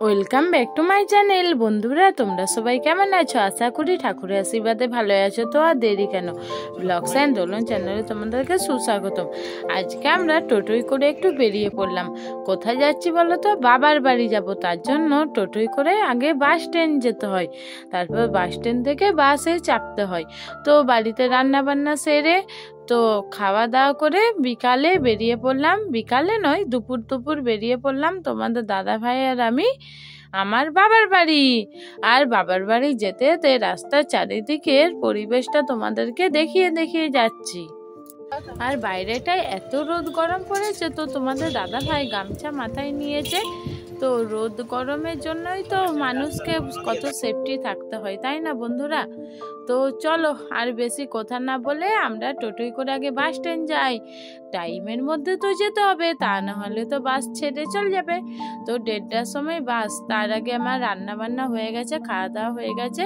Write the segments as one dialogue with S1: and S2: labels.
S1: Welcome back to my channel. বন্ধুরা, তোমরা সবাই কেমন আছো? আশা করি ঠাকুরের আশীর্বাদে ভালো আছো। তো আর দেরি কেন, ব্লগস অ্যান্ড দোলন চ্যানেলে তোমাদেরকে সুস্বাগতম। আজকে আমরা টোটোয় করে একটু বেরিয়ে পড়লাম। কোথায় যাচ্ছি বলো তো? বাবার বাড়ি যাব। তার জন্য টোটোয় করে আগে বাস স্ট্যান্ড যেতে হয়, তারপর বাস স্ট্যান্ড থেকে বাসে চাপতে হয়। তো বাড়িতে রান্না বান্না সেরে তো খাওয়া দাওয়া করে বিকালে বেরিয়ে পড়লাম। বিকালে নয়, দুপুর বেরিয়ে পড়লাম তোমাদের দাদা ভাই আর আমি আমার বাবার বাড়ি। আর বাবার বাড়ি যেতে যেতে রাস্তার চারিদিকের পরিবেশটা তোমাদেরকে দেখিয়ে দেখিয়ে যাচ্ছি। আর বাইরেটায় এত রোদ গরম পড়েছে, তো তোমাদের দাদা ভাই গামছা মাথায় নিয়েছে। তো রোদ গরমের জন্যই তো মানুষকে কত সেফটি থাকতে হয়, তাই না বন্ধুরা? তো চলো আর বেশি কথা না বলে আমরা টোটোয় করে আগে বাস স্ট্যান্ড যাই। টাইমের মধ্যে তো যেতে হবে, তা না হলে তো বাস ছেড়ে চলে যাবে। তো 1:30টার সময় বাস, তার আগে আমার রান্না বান্না হয়ে গেছে, খাওয়া দাওয়া হয়ে গেছে।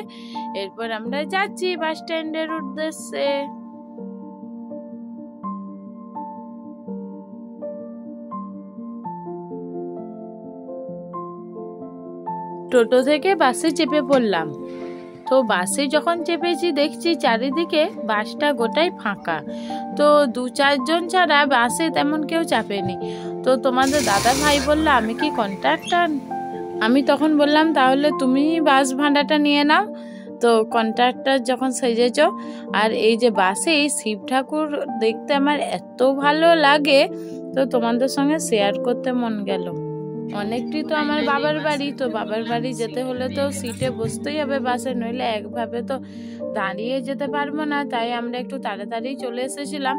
S1: এরপর আমরা যাচ্ছি বাস স্ট্যান্ডের উদ্দেশ্যে। টোটো থেকে বাসে চেপে পড়লাম। তো বাসে যখন চেপেছি দেখছি চারিদিকে বাসটা গোটাই ফাঁকা। তো 2-4 জন ছাড়া বাসে তেমন কেউ চাপেনি। তো তোমাদের দাদা ভাই বললো, আমি কি কন্ট্রাক্টর? আমি তখন বললাম, তাহলে তুমি বাস ভাড়াটা নিয়ে নাও। তো কন্ট্রাক্টর যখন সেজেছ, আর এই যে বাসে শিব ঠাকুর দেখতে আমার এত ভালো লাগে, তো তোমাদের সঙ্গে শেয়ার করতে মন গেল। অনেকটি তো আমার বাবার বাড়ি, তো বাবার বাড়ি যেতে হলে তো সিটে বসতেই হবে বাসে, নইলে একভাবে তো দাঁড়িয়ে যেতে পারবো না। তাই আমরা একটু তাড়াতাড়ি চলে এসেছিলাম।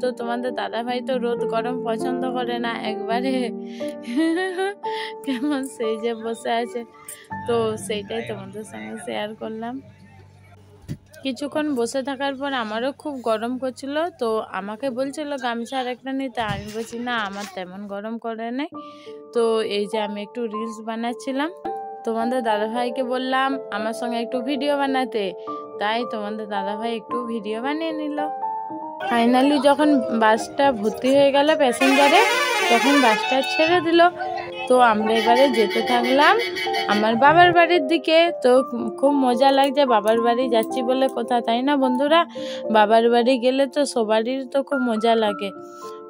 S1: তো তোমাদের দাদা ভাই তো রোদ গরম পছন্দ করে না, একবারে কেমন সেই যে বসে আছে। তো সেইটাই তোমাদের সঙ্গে শেয়ার করলাম। কিছুক্ষণ বসে থাকার পর আমারও খুব গরম করছিল। তো আমাকে বলছিল গামছা আর একটা নিতে, আমি বলছি না, আমার তেমন গরম করে নেই। তো এই যে আমি একটু রিলস বানাচ্ছিলাম, তোমাদের দাদাভাইকে বললাম আমার সঙ্গে একটু ভিডিও বানাতে, তাই তোমাদের দাদাভাই একটু ভিডিও বানিয়ে নিল। ফাইনালি যখন বাসটা ভর্তি হয়ে গেল প্যাসেঞ্জারে, তখন বাসটা ছেড়ে দিল। তো আমরা এবারে যেতে থাকলাম আমার বাবার বাড়ির দিকে। তো খুব মজা লাগছে বাবার বাড়ি যাচ্ছি বলে কথা, তাই না বন্ধুরা? বাবার বাড়ি গেলে তো সবারই তো খুব মজা লাগে।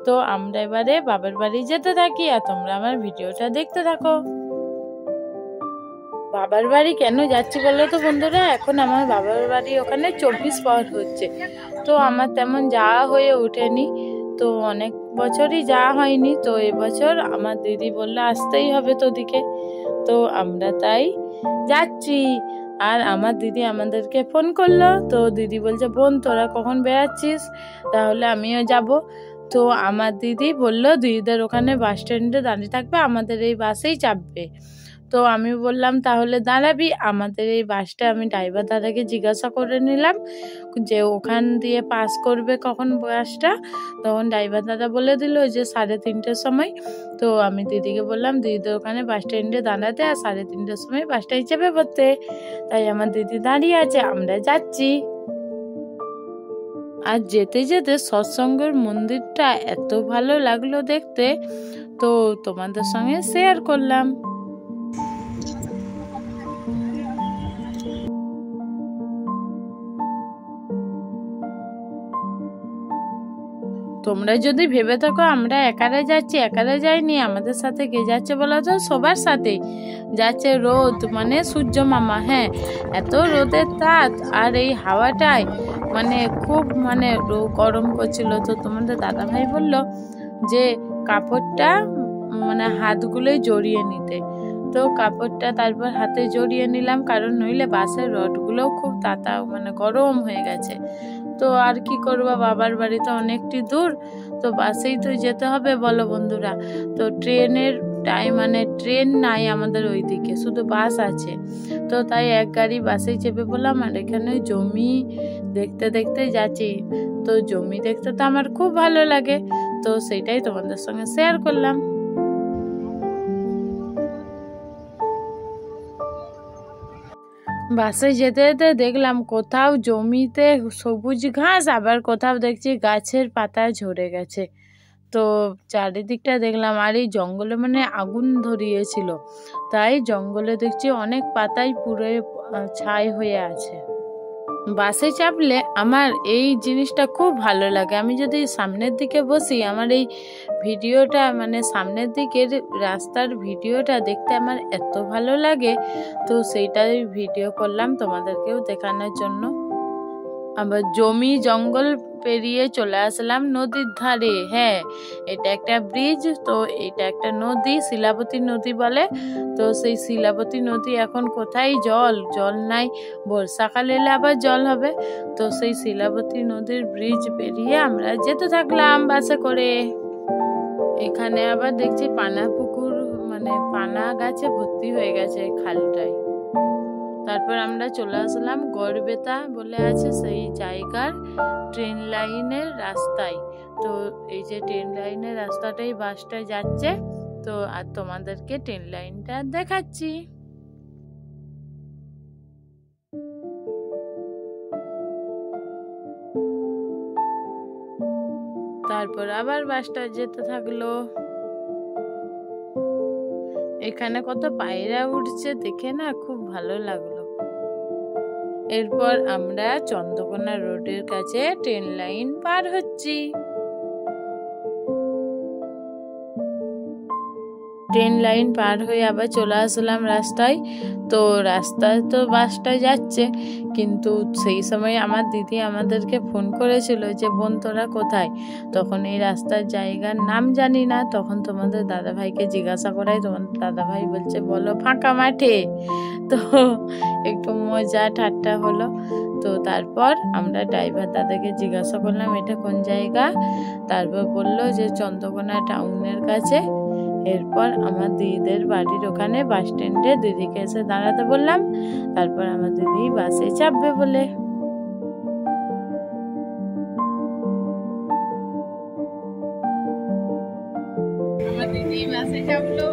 S1: তো আমরা এবারে বাবার বাড়ি যেতে থাকি, আর তোমরা আমার ভিডিওটা দেখতে থাকো। বাবার বাড়ি কেন যাচ্ছি বলো তো বন্ধুরা? এখন আমার বাবার বাড়ি ওখানে 24 পার হচ্ছে। তো আমার তেমন যাওয়া হয়ে ওঠেনি, তো অনেক বছরই যাওয়া হয়নি। তো এবছর আমার দিদি বললো আসতেই হবে তোদিকে, তো আমরা তাই যাচ্ছি। আর আমার দিদি আমাদেরকে ফোন করলো। তো দিদি বলছে, বোন তোরা কখন বেরাচ্ছিস? তাহলে আমিও যাব। তো আমার দিদি বললো দিদিদের ওখানে বাস স্ট্যান্ডে দাঁড়িয়ে থাকবে, আমাদের এই বাসেই চাপবে। তো আমি বললাম তাহলে দাঁড়াবি। আমাদের এই বাসটা আমি ড্রাইভার দাদাকে জিজ্ঞাসা করে নিলাম যে ওখান দিয়ে পাস করবে কখন বাসটা। তখন ড্রাইভার দাদা বলে দিল যে 3:30টার সময়। তো আমি দিদিকে বললাম দিদিদের ওখানে বাস স্ট্যান্ডে দাঁড়াতে, আর 3:30টার সময় বাসটাই চেপে পড়তে। তাই আমার দিদি দাঁড়িয়ে আছে, আমরা যাচ্ছি। আর যেতে যেতে সৎসঙ্গের মন্দিরটা এত ভালো লাগলো দেখতে, তো তোমাদের সঙ্গে শেয়ার করলাম। তোমরা যদি ভেবে থাকো আমরা একারা যাচ্ছি, একারা যাইনি, আমাদের সাথে কে যাচ্ছে বলো তো? সবার সাথেই যাচ্ছে রোদ, মানে সূর্য মামা। হ্যাঁ, এত রোদের তাপ আর এই হাওয়াটায় মানে খুব গরম করছিল। তো তোমাদের দাদা ভাই বললো যে কাপড়টা মানে হাতগুলোই জড়িয়ে নিতে। তো কাপড়টা তারপর হাতে জড়িয়ে নিলাম, কারণ নইলে বাসের রডগুলোও খুব তাতা গরম হয়ে গেছে। তো আর কি করবো, বাবার বাড়ি তো অনেকটি দূর, তো বাসেই তো যেতে হবে বলো বন্ধুরা। তো ট্রেনের টাইম মানে ট্রেন নাই আমাদের ওইদিকে, শুধু বাস আছে। তো তাই এক গাড়ি বাসেই চেপে পড়লাম। আর এখানে জমি দেখতে দেখতে যাচ্ছি। তো জমি দেখতে তো আমার খুব ভালো লাগে, তো সেটাই তোমাদের সঙ্গে শেয়ার করলাম। বাসে যেতে যেতে দেখলাম কোথাও জমিতে সবুজ ঘাস, আবার কোথাও দেখছি গাছের পাতা ঝরে গেছে। তো চারিদিকটা দেখলাম, আর এই জঙ্গলে মানে আগুন ধরিয়েছিল, তাই জঙ্গলে দেখছি অনেক পাতাই পুড়ে ছাই হয়ে আছে। বাসে চাপলে আমার এই জিনিসটা খুব ভালো লাগে। আমি যদি সামনের দিকে বসি, আমার এই ভিডিওটা মানে সামনের দিকের রাস্তার ভিডিওটা দেখতে আমার এত ভালো লাগে, তো সেইটাই ভিডিও করলাম তোমাদেরকেও দেখানোর জন্য। আবার জমি জঙ্গল পেরিয়ে চলে আসলাম নদীর ধারে। হ্যাঁ, এটা একটা ব্রিজ, তো এটা একটা নদী, শিলাবতী নদী বলে। তো সেই শিলাবতী নদী এখন কোথায় জল নাই, বর্ষাকাল এলে আবার জল হবে। তো সেই শিলাবতী নদীর ব্রিজ পেরিয়ে আমরা যেতে থাকলাম বাসে করে। এখানে আবার দেখছি পানা পুকুর, মানে পানা গাছে ভর্তি হয়ে গেছে খালটায়। তারপর আমরা চলে আসলাম গড়বেতা বলে আছে সেই জায়গার ট্রেন লাইনের রাস্তায়। তো এই যে ট্রেন লাইনের রাস্তাটাই বাসটা যাচ্ছে, তো আর তোমাদেরকে ট্রেন লাইনটা দেখাচ্ছি। তারপর আবার বাসটা যেতে থাকলো। এখানে কত পায়রা উঠছে দেখে না খুব ভালো লাগলো। এরপর আমরা চন্দ্রকোনা রোডের কাছে ট্রেন লাইন পার হচ্ছি। ট্রেন লাইন পার হয়ে আবার চলে আসলাম রাস্তায়। তো রাস্তায় তো বাসটা যাচ্ছে, কিন্তু সেই সময় আমার দিদি আমাদেরকে ফোন করেছিল যে বোন তোরা কোথায়। তখন এই রাস্তার জায়গার নাম জানি না, তখন তোমাদের দাদাভাইকে জিজ্ঞাসা করাই, তোমাদের দাদাভাই বলছে বলো ফাঁকা মাঠে। তো একটু মজা ঠাট্টা হলো। তো তারপর আমরা ড্রাইভার দাদাকে জিজ্ঞাসা করলাম এটা কোন জায়গা। তারপর বললো যে চন্দ্রকোনা টাউনের কাছে। এরপর আমার দিদিদের বাড়ির ওখানে বাস স্ট্যান্ডে দিদিকে এসে দাঁড়াতে বললাম। তারপর আমার দিদি বাসে চাপবে বলে। আমার দিদি বাসে চাপলো।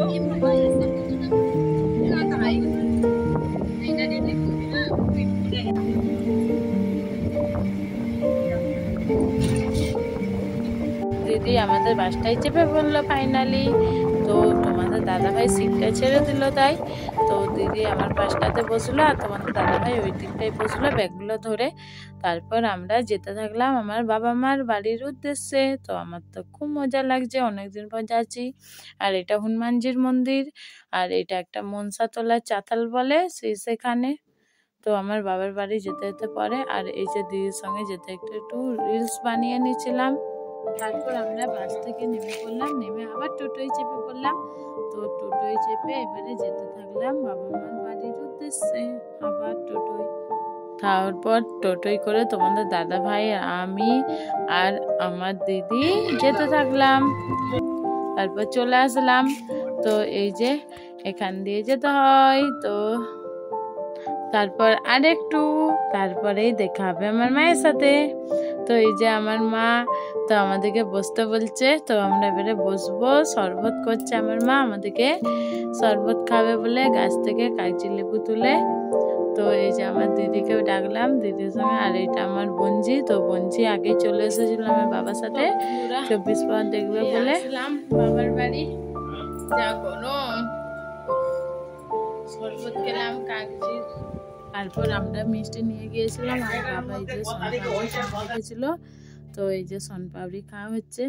S1: দিদি আমাদের বাসটাই চেপে বললো ফাইনালি। তো তোমাদের দাদাভাই সিটটা ছেড়ে দিল, তাই তো দিদি আমার বাসটাতে বসলো আর তোমাদের দাদাভাই ওই দিকটাই বসলো ব্যাগগুলো ধরে। তারপর আমরা যেতে থাকলাম আমার বাবা মার বাড়ির উদ্দেশ্যে। তো আমার তো খুব মজা লাগছে, অনেকদিন পর যাচ্ছি। আর এটা হনুমানজির মন্দির, আর এটা একটা মনসাতলার চাতাল বলে সেখানে। তো আমার বাবার বাড়ি যেতে যেতে পরে, আর এই যে দিদির সঙ্গে যেতে একটু রিলস বানিয়ে নিয়েছিলাম। তারপর আমরা বাস থেকে নেমে পড়লাম, নেমে আবার টোটোয় চেপে পড়লাম। তো টোটোয় চেপে এবারে যেতে থাকলাম বাবা মার বাড়ির উদ্দেশ্যে আবার টোটোয়। তারপর টোটোয় করে তোমাদের দাদা ভাই, আমি আর আমার দিদি যেতে থাকলাম। তারপর চলে আসলাম। তো এই যে এখান দিয়ে যেতে হয়। তো তারপর আরেকটু তারপরেই দেখা হবে আমার মায়ের সাথে। তো এই যে আমার মা তো আমাদেরকে বসতে বলছে, তো আমরা এবারে বসবো। শরবত করছে আমার মা, আমাদেরকে শরবত খাবে বলে গাছ থেকে কাগজি লেবু তুলে। তো এই যে আমার দিদিকেও ডাকলাম, দিদির সঙ্গে। আর এটা আমার বোনজি, তো বোনজি আগেই চলে এসেছিল আমার বাবার সাথে 24 পার দেখবে বলে। বাবার বাড়ি যা গরম, শরবত খেলাম কাগজি। তারপর আমরা মিষ্টি নিয়ে গিয়েছিলাম, আর বাবা এই যে সোনপাপড়ি রেখেছিল। তো এই যে সোনপাপড়ি খাওয়া হচ্ছে।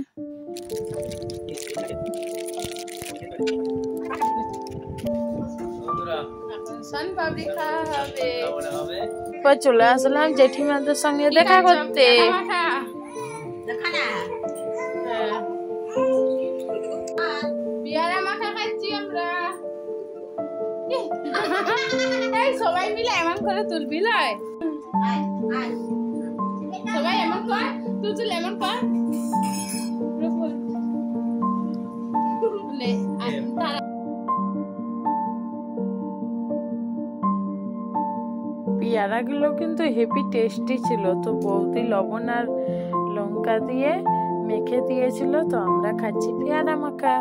S1: সোনপাপড়ি খাওয়া হবে। চলে আসলাম জেঠিমাদের সঙ্গে দেখা করতে। পেয়ারা মাখা খাচ্ছি আমরা। সবাই মিলে এমন করে তুলবি লয়। সবাই এমন কর, তুই চল এমন কর। পেয়ারাগুলো কিন্তু হেভি টেস্টি ছিল। তো বৌদি লবণ আর লঙ্কা দিয়ে মেখে দিয়েছিল, তো আমরা খাচ্ছি পেয়ারা মাখা।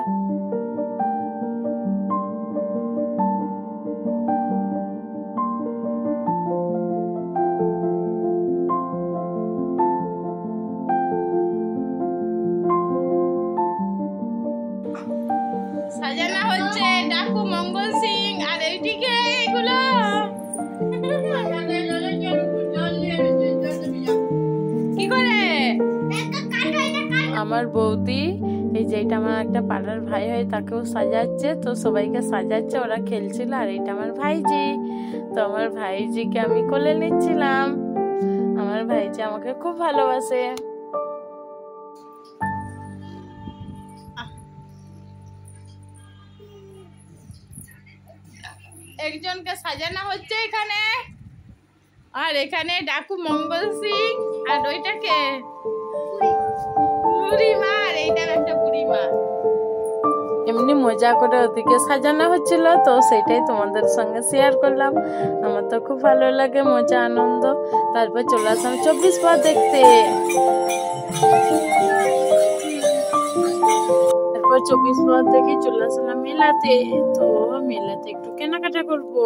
S1: সাজানো হচ্ছে ডাকু মঙ্গল সিং আর এইদিকে এগুলো কি করে আমার বৌদি এই যে এটা আমার একটা পাড়ার ভাই হয় তাকেও সাজাচ্ছে, তো সবাইকে সাজাচ্ছে, ওরা খেলছিল। আর এটা আমার ভাইজি, তো আমার ভাইজিকে আমি কোলে নিচ্ছিলাম। আমার ভাইজি আমাকে খুব ভালোবাসে। একজনকে সাজানো হচ্ছে এখানে, আর এখানে ডাকু মঙ্গল সিং আর ওইটাকে বুড়িমা, আর এইটার একটা বুড়িমা। এমনি মজা করে ওদিকে সাজানো হচ্ছিল, তো সেটাই তোমাদের সঙ্গে শেয়ার করলাম। আমার তো খুব ভালো লাগে, মজা আনন্দ। তারপর চলে আসলাম 24 পার দেখতে। তারপর 24 পার দেখে চলে আসলাম মেলাতে। তো মেলাতে একটু কেনাকাটা করবো।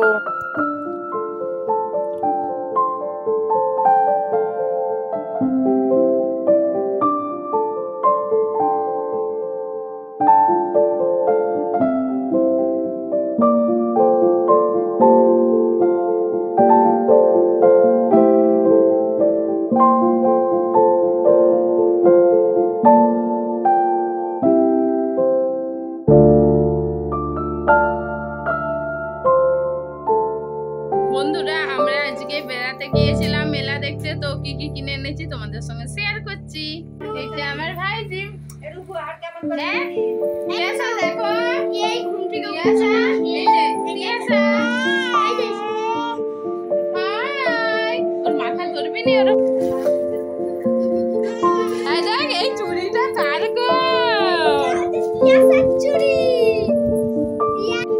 S1: বন্ধুরা, আমরা আজকে বেড়াতে গিয়েছিলাম মেলা দেখতে। তো কি কি কিনে এনেছি তোমাদের সঙ্গে শেয়ার করছি। এইটা আমার ভাইজি, দেখো এই ঘুমটি ওর মাথা ধরবি নি। ওর দেখ এই চুড়িটা কার গো?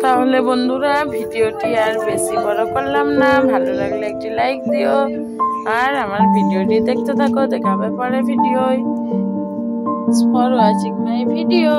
S1: তাহলে বন্ধুরা, ভিডিওটি আর বেশি বড় করলাম না। ভালো লাগলে একটি লাইক দিও, আর আমার ভিডিওটি দেখতে থাকো। দেখা হবে পরে video. For watching my video.